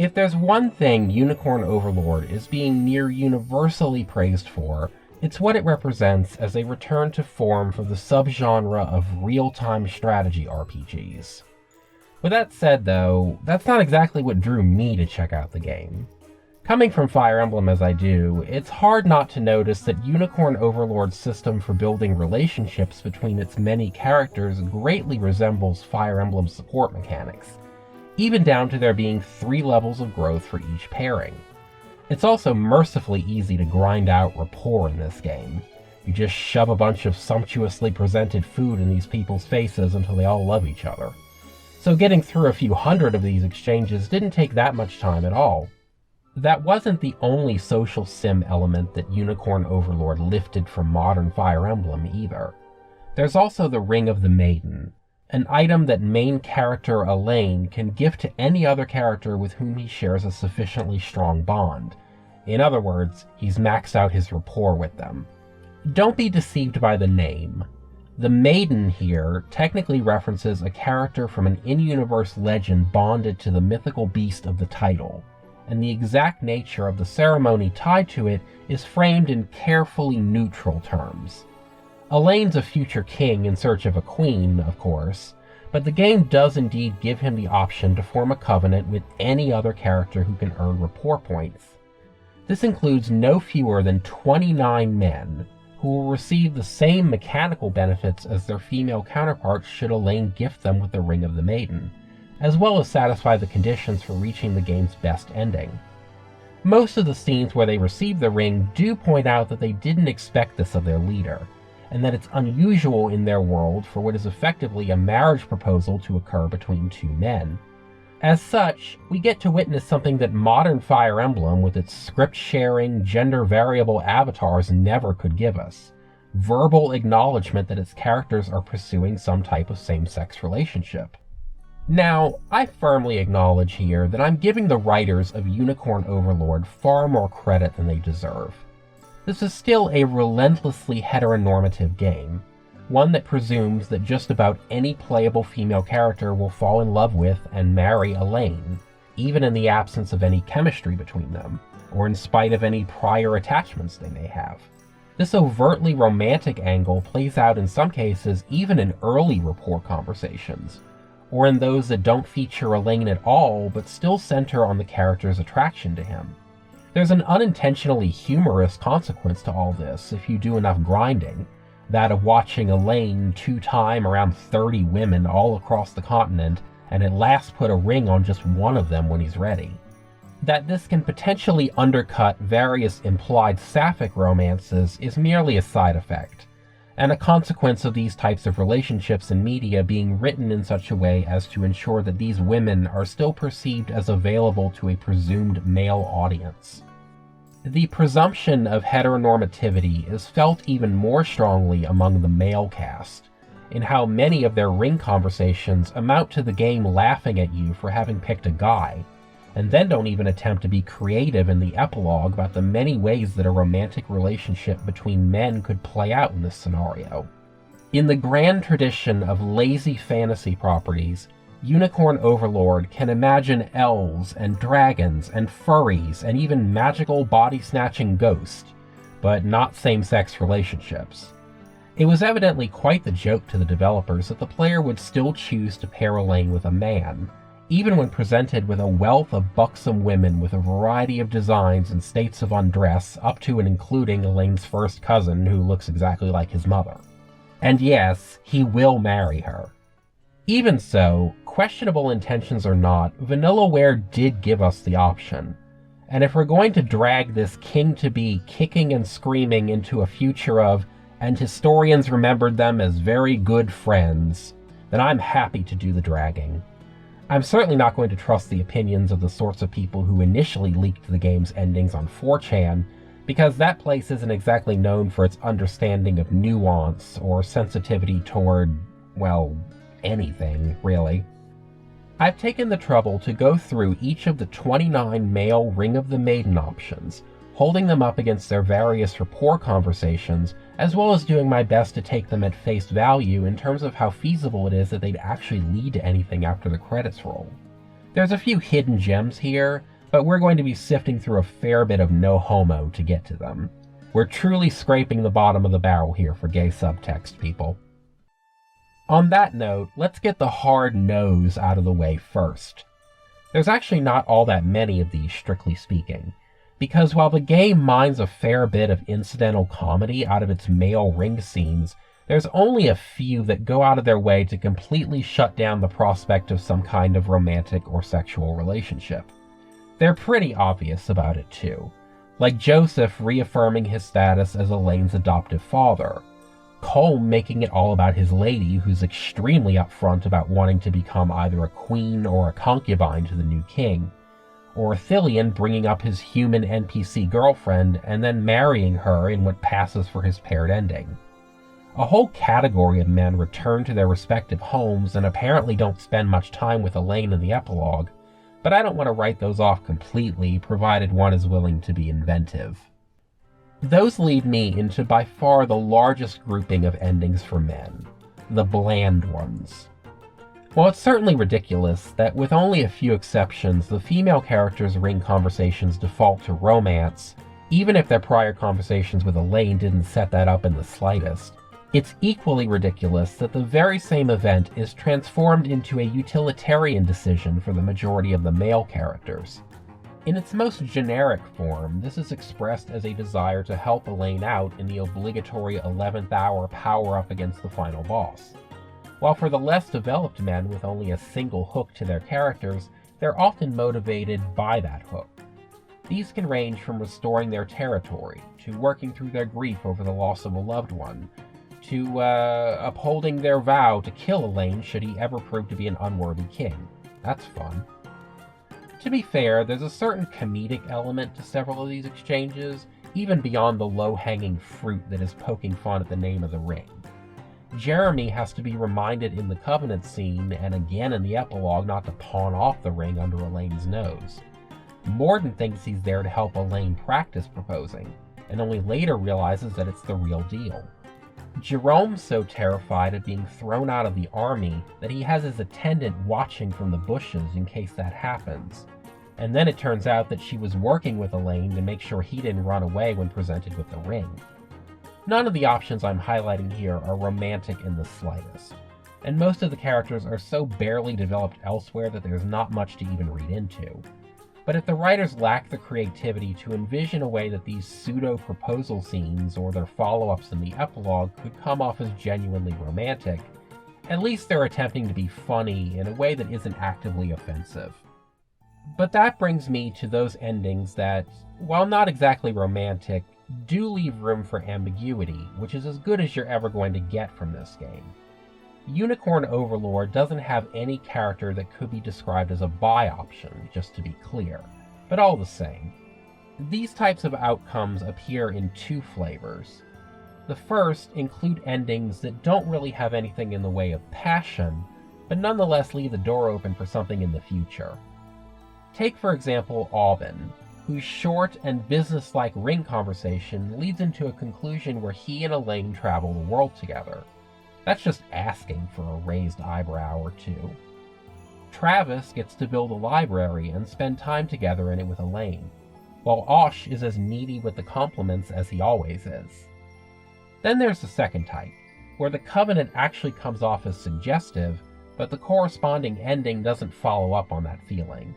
If there's one thing Unicorn Overlord is being near universally praised for, it's what it represents as a return to form for the subgenre of real-time strategy RPGs. With that said, though, that's not exactly what drew me to check out the game. Coming from Fire Emblem as I do, it's hard not to notice that Unicorn Overlord's system for building relationships between its many characters greatly resembles Fire Emblem's support mechanics, even down to there being 3 levels of growth for each pairing. It's also mercifully easy to grind out rapport in this game. You just shove a bunch of sumptuously presented food in these people's faces until they all love each other. So getting through a few hundred of these exchanges didn't take that much time at all. That wasn't the only social sim element that Unicorn Overlord lifted from modern Fire Emblem either. There's also the Ring of the Maiden, an item that main character Alain can gift to any other character with whom he shares a sufficiently strong bond. In other words, he's maxed out his rapport with them. Don't be deceived by the name. The Maiden here technically references a character from an in-universe legend bonded to the mythical beast of the title, and the exact nature of the ceremony tied to it is framed in carefully neutral terms. Alain's a future king in search of a queen, of course, but the game does indeed give him the option to form a covenant with any other character who can earn rapport points. This includes no fewer than 29 men, who will receive the same mechanical benefits as their female counterparts should Alain gift them with the Ring of the Maiden, as well as satisfy the conditions for reaching the game's best ending. Most of the scenes where they receive the ring do point out that they didn't expect this of their leader, and that it's unusual in their world for what is effectively a marriage proposal to occur between 2 men. As such, we get to witness something that modern Fire Emblem, with its script-sharing, gender-variable avatars, never could give us: verbal acknowledgement that its characters are pursuing some type of same-sex relationship. Now, I firmly acknowledge here that I'm giving the writers of Unicorn Overlord far more credit than they deserve. This is still a relentlessly heteronormative game, one that presumes that just about any playable female character will fall in love with and marry Alain, even in the absence of any chemistry between them, or in spite of any prior attachments they may have. This overtly romantic angle plays out in some cases even in early rapport conversations, or in those that don't feature Alain at all but still center on the character's attraction to him. There's an unintentionally humorous consequence to all this if you do enough grinding, that of watching Alain two-time around 30 women all across the continent and at last put a ring on just one of them when he's ready. That this can potentially undercut various implied sapphic romances is merely a side effect, and a consequence of these types of relationships in media being written in such a way as to ensure that these women are still perceived as available to a presumed male audience. The presumption of heteronormativity is felt even more strongly among the male cast, in how many of their ring conversations amount to the game laughing at you for having picked a guy, and then don't even attempt to be creative in the epilogue about the many ways that a romantic relationship between men could play out in this scenario. In the grand tradition of lazy fantasy properties, Unicorn Overlord can imagine elves and dragons and furries and even magical body-snatching ghosts, but not same-sex relationships. It was evidently quite the joke to the developers that the player would still choose to pair Alain with a man, even when presented with a wealth of buxom women with a variety of designs and states of undress, up to and including Alain's first cousin who looks exactly like his mother. And yes, he will marry her. Even so, questionable intentions or not, Vanillaware did give us the option. And if we're going to drag this king-to-be kicking and screaming into a future of, and historians remembered them as very good friends, then I'm happy to do the dragging. I'm certainly not going to trust the opinions of the sorts of people who initially leaked the game's endings on 4chan, because that place isn't exactly known for its understanding of nuance or sensitivity toward, well, anything, really. I've taken the trouble to go through each of the 29 male Ring of the Maiden options, holding them up against their various rapport conversations, as well as doing my best to take them at face value in terms of how feasible it is that they'd actually lead to anything after the credits roll. There's a few hidden gems here, but we're going to be sifting through a fair bit of no homo to get to them. We're truly scraping the bottom of the barrel here for gay subtext, people. On that note, let's get the hard no's out of the way first. There's actually not all that many of these, strictly speaking, because while the game mines a fair bit of incidental comedy out of its male ring scenes, there's only a few that go out of their way to completely shut down the prospect of some kind of romantic or sexual relationship. They're pretty obvious about it too, like Joseph reaffirming his status as Alain's adoptive father, Colm making it all about his lady who's extremely upfront about wanting to become either a queen or a concubine to the new king, or Thillian bringing up his human NPC girlfriend and then marrying her in what passes for his paired ending. A whole category of men return to their respective homes and apparently don't spend much time with Alain in the epilogue, but I don't want to write those off completely, provided one is willing to be inventive. Those lead me into by far the largest grouping of endings for men, the bland ones. While it's certainly ridiculous that with only a few exceptions the female characters' ring conversations default to romance, even if their prior conversations with Alain didn't set that up in the slightest, it's equally ridiculous that the very same event is transformed into a utilitarian decision for the majority of the male characters. In its most generic form, this is expressed as a desire to help Alain out in the obligatory 11th hour power-up against the final boss. While for the less developed men with only a single hook to their characters, they're often motivated by that hook. These can range from restoring their territory, to working through their grief over the loss of a loved one, to upholding their vow to kill Alain should he ever prove to be an unworthy king. That's fun. To be fair, there's a certain comedic element to several of these exchanges, even beyond the low-hanging fruit that is poking fun at the name of the ring. Jeremy has to be reminded in the Covenant scene, and again in the epilogue, not to pawn off the ring under Alain's nose. Morden thinks he's there to help Alain practice proposing, and only later realizes that it's the real deal. Jerome's so terrified of being thrown out of the army that he has his attendant watching from the bushes in case that happens. And then it turns out that she was working with Alain to make sure he didn't run away when presented with the ring. None of the options I'm highlighting here are romantic in the slightest, and most of the characters are so barely developed elsewhere that there's not much to even read into. But if the writers lack the creativity to envision a way that these pseudo-proposal scenes or their follow-ups in the epilogue could come off as genuinely romantic, at least they're attempting to be funny in a way that isn't actively offensive. But that brings me to those endings that, while not exactly romantic, do leave room for ambiguity, which is as good as you're ever going to get from this game. Unicorn Overlord doesn't have any character that could be described as a bi option, just to be clear, but all the same. These types of outcomes appear in two flavors. The first include endings that don't really have anything in the way of passion, but nonetheless leave the door open for something in the future. Take, for example, Aubin, whose short and businesslike ring conversation leads into a conclusion where he and Alain travel the world together. That's just asking for a raised eyebrow or two. Travis gets to build a library and spend time together in it with Alain, while Osh is as needy with the compliments as he always is. Then there's the second type, where the Covenant actually comes off as suggestive, but the corresponding ending doesn't follow up on that feeling.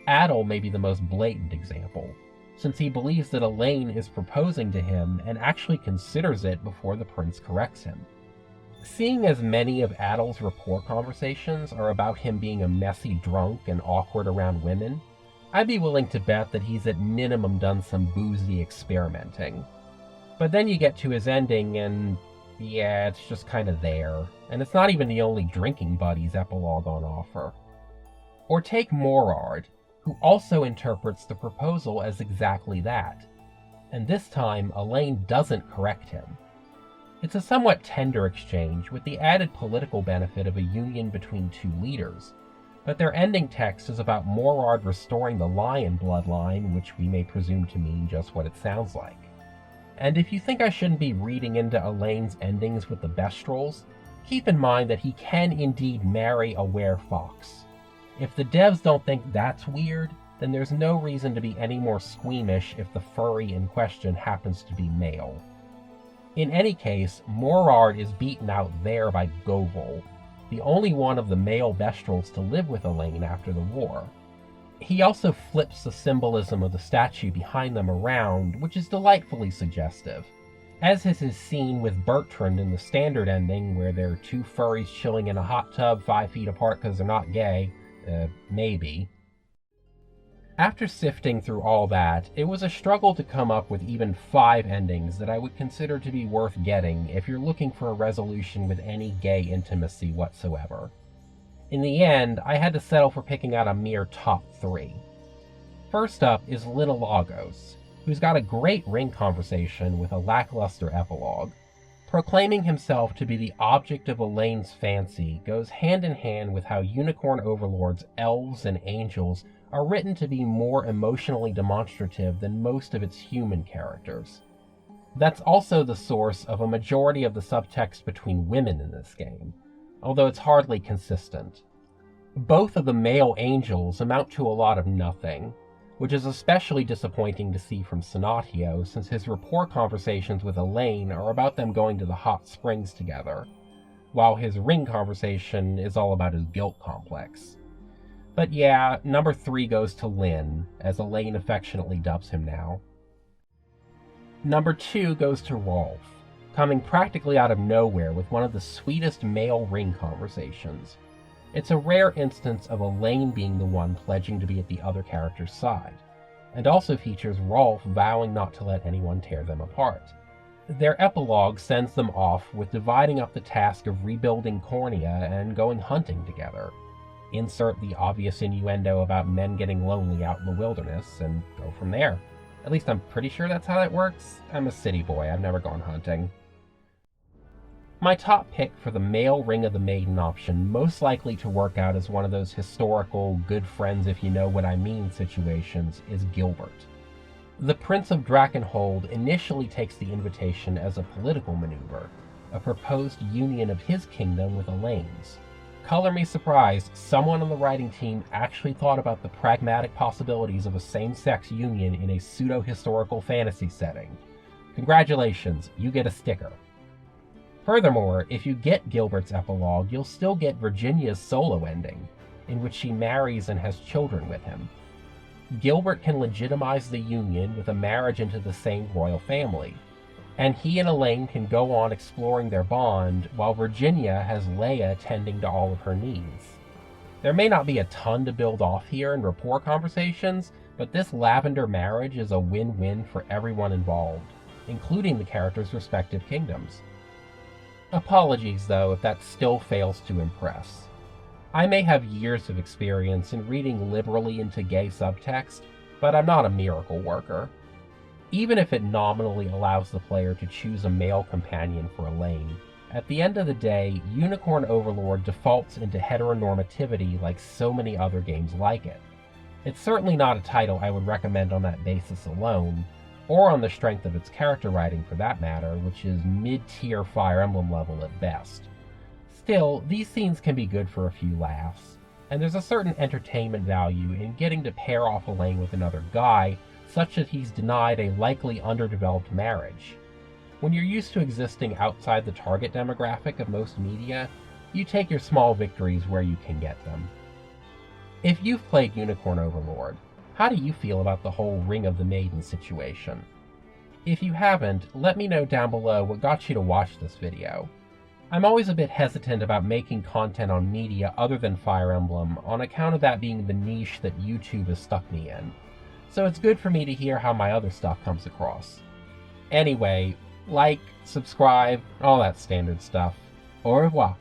Adel may be the most blatant example, since he believes that Alain is proposing to him and actually considers it before the prince corrects him. Seeing as many of Adel's rapport conversations are about him being a messy drunk and awkward around women, I'd be willing to bet that he's at minimum done some boozy experimenting. But then you get to his ending and, yeah, it's just kind of there, and it's not even the only drinking buddies epilogue on offer. Or take Morard, who also interprets the proposal as exactly that, and this time Alain doesn't correct him. It's a somewhat tender exchange, with the added political benefit of a union between two leaders, but their ending text is about Morard restoring the lion bloodline, which we may presume to mean just what it sounds like. And if you think I shouldn't be reading into Alain's endings with the Bestrels, keep in mind that he can indeed marry a werefox. If the devs don't think that's weird, then there's no reason to be any more squeamish if the furry in question happens to be male. In any case, Morard is beaten out there by Govol, the only one of the male Bestrels to live with Alain after the war. He also flips the symbolism of the statue behind them around, which is delightfully suggestive, as is his scene with Bertrand in the standard ending, where there are two furries chilling in a hot tub 5 feet apart because they're not gay. Maybe. After sifting through all that, it was a struggle to come up with even 5 endings that I would consider to be worth getting if you're looking for a resolution with any gay intimacy whatsoever. In the end, I had to settle for picking out a mere top 3. First up is Little Lagos, who's got a great ring conversation with a lackluster epilogue. Proclaiming himself to be the object of Elaine's fancy goes hand in hand with how Unicorn Overlord's elves and angels are written to be more emotionally demonstrative than most of its human characters. That's also the source of a majority of the subtext between women in this game, although it's hardly consistent. Both of the male angels amount to a lot of nothing, which is especially disappointing to see from Sonatio, since his rapport conversations with Alain are about them going to the hot springs together, while his ring conversation is all about his guilt complex. But yeah, number 3 goes to Lynn, as Alain affectionately dubs him now. Number 2 goes to Rolf, coming practically out of nowhere with one of the sweetest male ring conversations. It's a rare instance of Alain being the one pledging to be at the other character's side, and also features Rolf vowing not to let anyone tear them apart. Their epilogue sends them off with dividing up the task of rebuilding Cornea and going hunting together. Insert the obvious innuendo about men getting lonely out in the wilderness, and go from there. At least I'm pretty sure that's how that works. I'm a city boy, I've never gone hunting. My top pick for the male Ring of the Maiden option, most likely to work out as one of those historical good friends if you know what I mean situations, is Gilbert. The Prince of Drakenhold initially takes the invitation as a political maneuver, a proposed union of his kingdom with Elaine's. Color me surprised, someone on the writing team actually thought about the pragmatic possibilities of a same-sex union in a pseudo-historical fantasy setting. Congratulations, you get a sticker. Furthermore, if you get Gilbert's epilogue, you'll still get Virginia's solo ending, in which she marries and has children with him. Gilbert can legitimize the union with a marriage into the same royal family, and he and Alain can go on exploring their bond, while Virginia has Leia tending to all of her needs. There may not be a ton to build off here in rapport conversations, but this lavender marriage is a win-win for everyone involved, including the characters' respective kingdoms. Apologies, though, if that still fails to impress. I may have years of experience in reading liberally into gay subtext, but I'm not a miracle worker. Even if it nominally allows the player to choose a male companion for Alain, at the end of the day, Unicorn Overlord defaults into heteronormativity like so many other games like it. It's certainly not a title I would recommend on that basis alone, or on the strength of its character writing for that matter, which is mid-tier Fire Emblem level at best. Still, these scenes can be good for a few laughs, and there's a certain entertainment value in getting to pair off Alain with another guy, such that he's denied a likely underdeveloped marriage. When you're used to existing outside the target demographic of most media, you take your small victories where you can get them. If you've played Unicorn Overlord, how do you feel about the whole Ring of the Maiden situation? If you haven't, let me know down below what got you to watch this video. I'm always a bit hesitant about making content on media other than Fire Emblem on account of that being the niche that YouTube has stuck me in. So it's good for me to hear how my other stuff comes across. Anyway, like, subscribe, all that standard stuff. Au revoir.